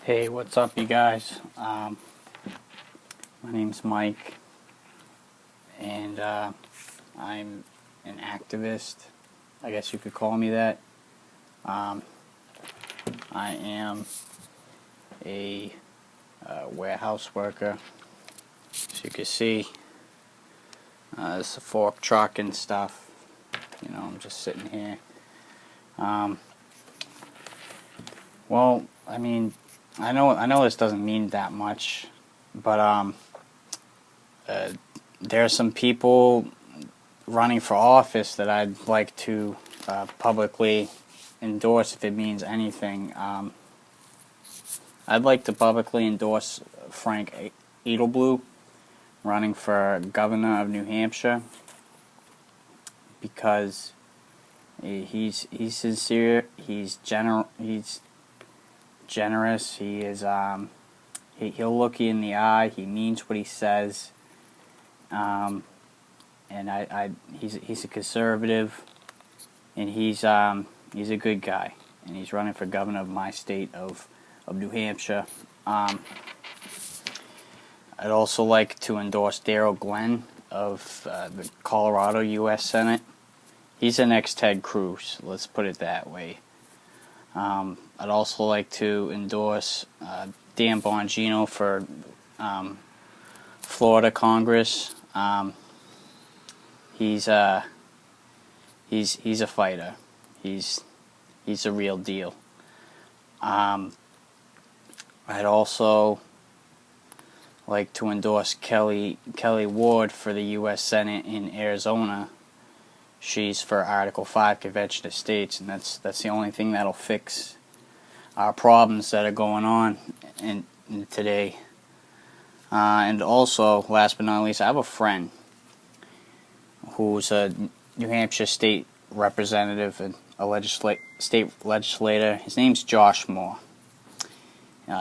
Hey, what's up, you guys? My name's Mike, and I'm an activist. I guess you could call me that. I am a warehouse worker. As you can see, this is a fork truck and stuff. I'm just sitting here. Well, I mean, I know this doesn't mean that much, but there are some people running for office that I'd like to publicly endorse if it means anything. I'd like to publicly endorse Frank Edelblue running for governor of New Hampshire because he's sincere, he's generous, he is he'll look you in the eye, he means what he says. And he's a conservative, and he's a good guy, and he's running for governor of my state of New Hampshire. I'd also like to endorse Darrell Glenn of the Colorado U.S. Senate. He's the next Ted Cruz, let's put it that way. I'd also like to endorse Dan Bongino for Florida Congress. He's a fighter. He's a real deal. I'd also like to endorse Kelly Ward for the U.S. Senate in Arizona. She's for Article 5 Convention of States, and that's the only thing that'll fix our problems that are going on in today. And also, last but not least, I have a friend who's a New Hampshire state representative and a state legislator. His name's Josh Moore.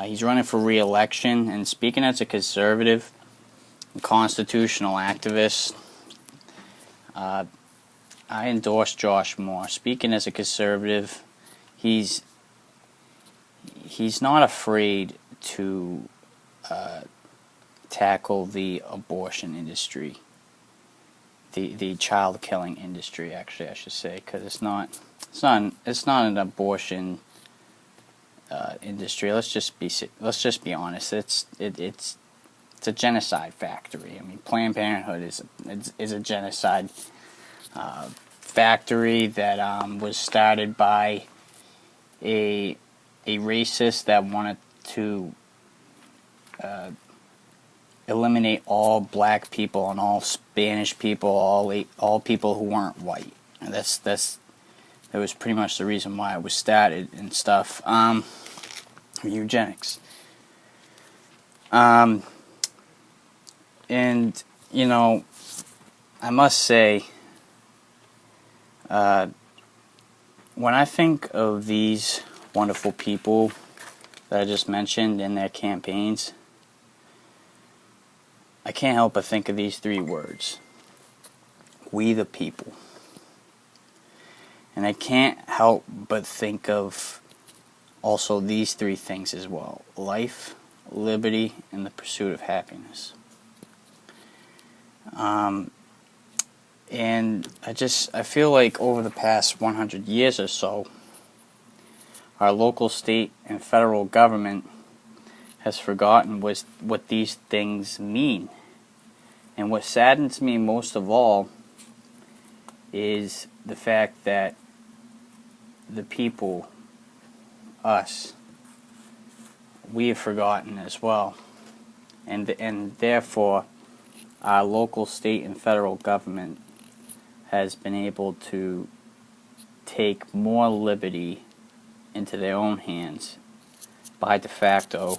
He's running for re-election, and speaking as a conservative, constitutional activist, I endorse Josh Moore. Speaking as a conservative, he's not afraid to tackle the abortion industry, the child killing industry. Actually, I should say, because it's not an abortion industry. Let's just be honest. It's a genocide factory. I mean, Planned Parenthood is a genocide factory that was started by a racist that wanted to eliminate all black people and all Spanish people, all people who weren't white. And that was pretty much the reason why it was started and stuff. Eugenics. And I must say, when I think of these wonderful people that I just mentioned in their campaigns, I can't help but think of these three words: we the people. And I can't help but think of also these three things as well: life, liberty, and the pursuit of happiness. And I feel like over the past 100 years or so, our local, state, and federal government has forgotten what these things mean. And what saddens me most of all is the fact that the people, us, we have forgotten as well. And therefore, our local, state, and federal government has been able to take more liberty into their own hands. By de facto,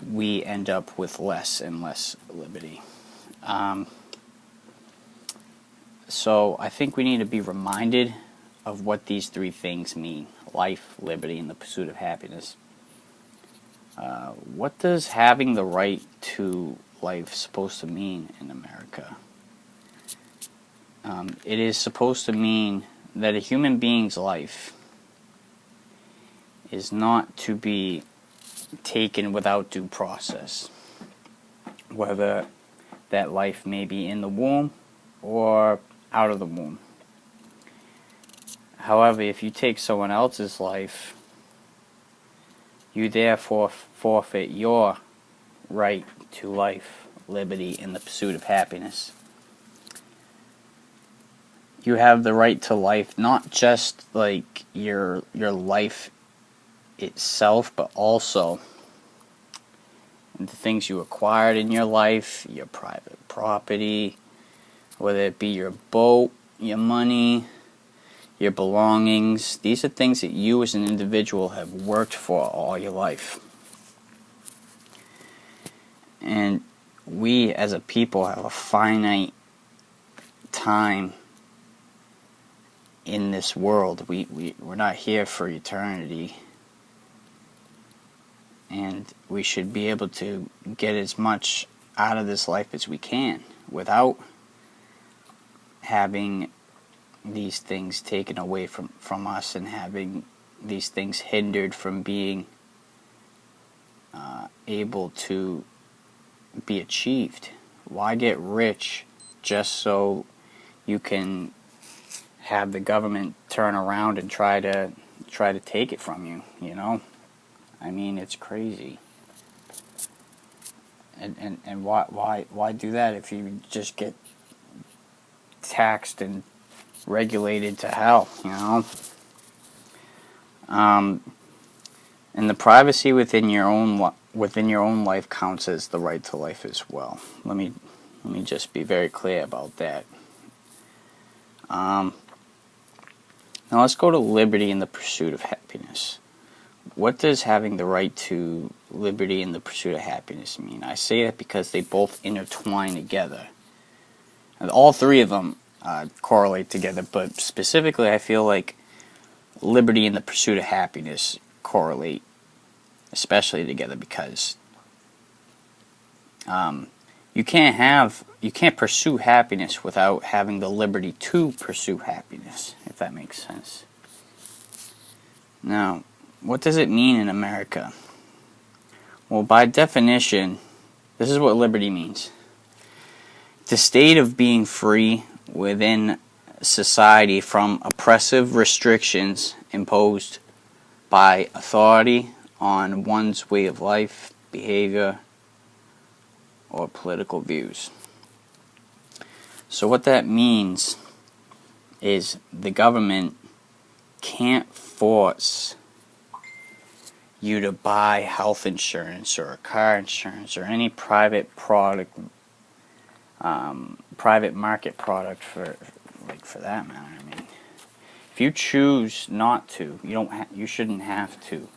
we end up with less and less liberty. So I think we need to be reminded of what these three things mean: life, liberty, and the pursuit of happiness. What does having the right to life supposed to mean in America? It is supposed to mean that a human being's life is not to be taken without due process, whether that life may be in the womb or out of the womb. However, if you take someone else's life, you therefore forfeit your right to life, liberty, and the pursuit of happiness. You have the right to life, not just like your life itself, but also the things you acquired in your life, your private property, whether it be your boat, your money, your belongings. These are things that you as an individual have worked for all your life. And we as a people have a finite time in this world. We're not here for eternity. And we should be able to get as much out of this life as we can without having these things taken away from us and having these things hindered from being able to be achieved. Why get rich just so you can have the government turn around and try to take it from you, you know? I mean, it's crazy. And why do that if you just get taxed and regulated to hell, you know? And the privacy within your own life counts as the right to life as well. Let me just be very clear about that. Now let's go to liberty and the pursuit of happiness. What does having the right to liberty and the pursuit of happiness mean? I say that because they both intertwine together. And all three of them correlate together, but specifically I feel like liberty and the pursuit of happiness correlate especially together, because you can't pursue happiness without having the liberty to pursue happiness, if that makes sense. Now, what does it mean in America? Well, by definition, this is what liberty means. The state of being free within society from oppressive restrictions imposed by authority on one's way of life, behavior, or political views. So what that means is the government can't force you to buy health insurance or car insurance or any private product, private market product for that matter. I mean, if you choose not to, you shouldn't have to.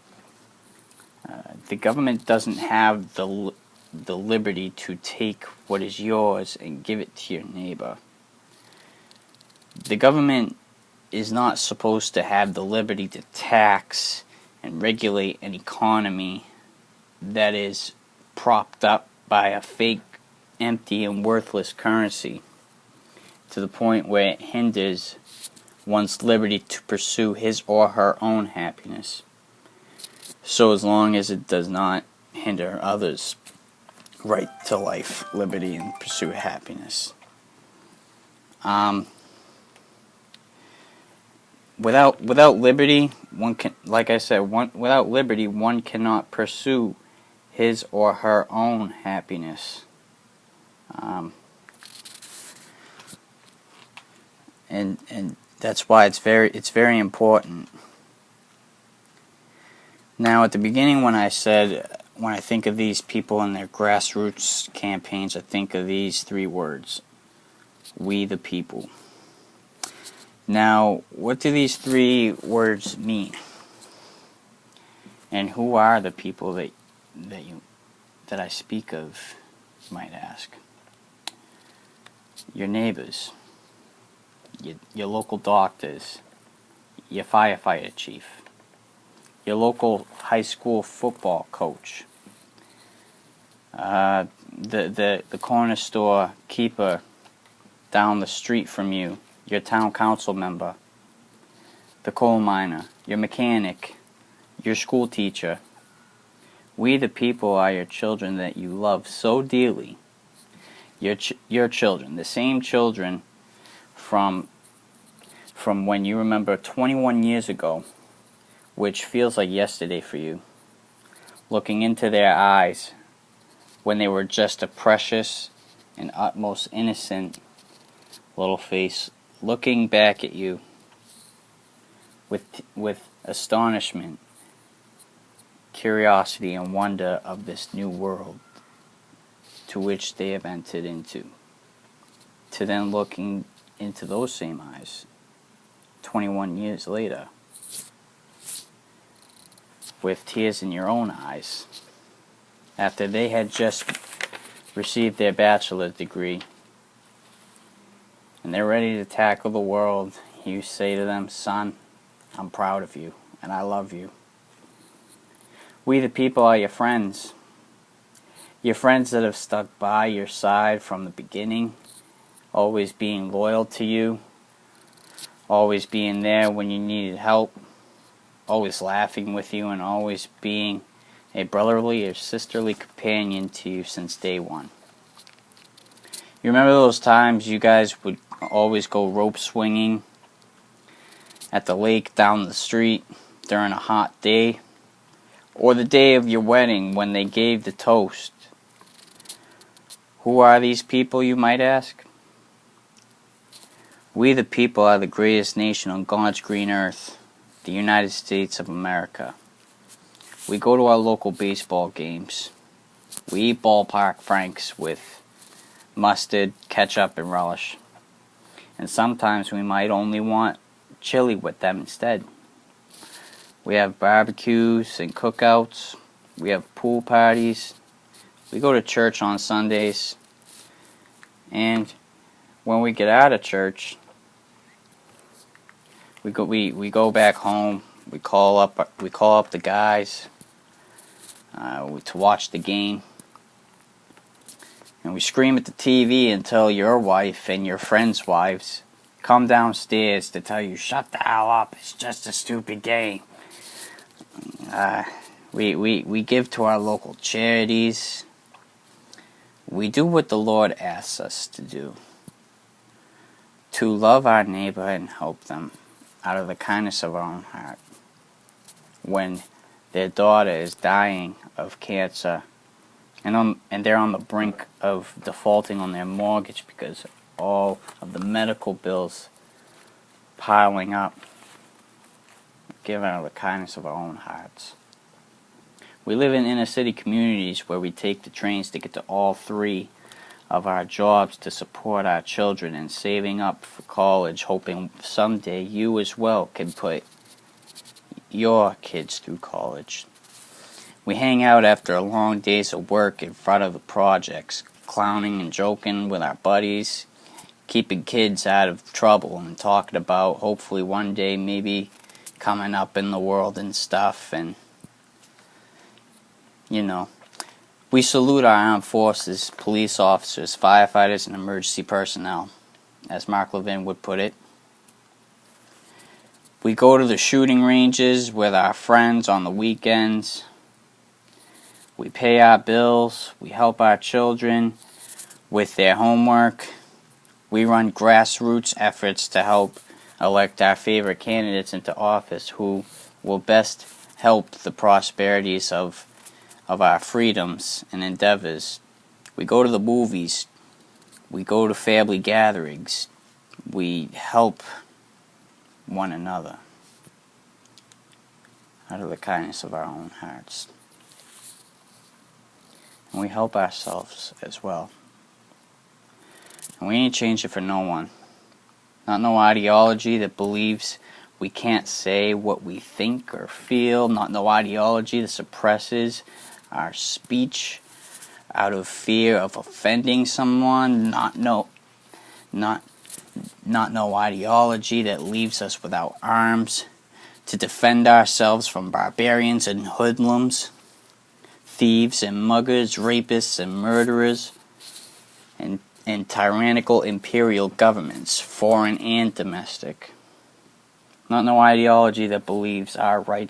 The government doesn't have the liberty to take what is yours and give it to your neighbor. The government is not supposed to have the liberty to tax and regulate an economy that is propped up by a fake, empty, and worthless currency to the point where it hinders one's liberty to pursue his or her own happiness. So as long as it does not hinder others' right to life, liberty, and pursuit of happiness. Without liberty, one can, like I said, without liberty, one cannot pursue his or her own happiness. And that's why it's very important. Now, at the beginning, when I think of these people and their grassroots campaigns, I think of these three words: we the people. Now, what do these three words mean? And who are the people that I speak of, you might ask? Your neighbors, your local doctors, your firefighter chief, your local high school football coach, the corner store keeper down the street from you, your town council member, the coal miner, your mechanic, your school teacher. We the people are your children that you love so dearly. Your children, the same children from when you remember 21 years ago, which feels like yesterday for you, looking into their eyes when they were just a precious and utmost innocent little face, looking back at you with astonishment, curiosity, and wonder of this new world to which they have entered into. To then looking into those same eyes 21 years later with tears in your own eyes after they had just received their bachelor's degree and they're ready to tackle the world. You say to them, son, I'm proud of you and I love you. We the people are your friends that have stuck by your side from the beginning, always being loyal to you, always being there when you needed help, always laughing with you, and always being a brotherly or sisterly companion to you since day one. You remember those times you guys would always go rope swinging at the lake down the street during a hot day, or the day of your wedding when they gave the toast? Who are these people, you might ask? We the people are the greatest nation on God's green earth, the United States of America. We go to our local baseball games. We eat ballpark franks with mustard, ketchup, and relish. And sometimes we might only want chili with them instead. We have barbecues and cookouts. We have pool parties. We go to church on Sundays. And when we get out of church, we go back home. We call up the guys to watch the game, and we scream at the TV until your wife and your friends' wives come downstairs to tell you, "Shut the hell up! It's just a stupid game." We give to our local charities. We do what the Lord asks us to do, to love our neighbor and help them out of the kindness of our own heart. When their daughter is dying of cancer and they're on the brink of defaulting on their mortgage because all of the medical bills piling up, give out of the kindness of our own hearts. We live in inner city communities where we take the trains to get to all three of our jobs to support our children and saving up for college, hoping someday you as well can put your kids through college. We hang out after a long days of work in front of the projects, clowning and joking with our buddies, keeping kids out of trouble and talking about hopefully one day maybe coming up in the world and stuff. And we salute our armed forces, police officers, firefighters, and emergency personnel, as Mark Levin would put it. We go to the shooting ranges with our friends on the weekends. We pay our bills. We help our children with their homework. We run grassroots efforts to help elect our favorite candidates into office who will best help the prosperities of our freedoms and endeavors. We go to the movies. We go to family gatherings. We help one another out of the kindness of our own hearts. And we help ourselves as well. And we ain't change it for no one. Not no ideology that believes we can't say what we think or feel. Not no ideology that suppresses our speech out of fear of offending someone. Not no ideology that leaves us without arms to defend ourselves from barbarians and hoodlums, thieves and muggers, rapists and murderers, and tyrannical imperial governments, foreign and domestic. Not no ideology that believes our rights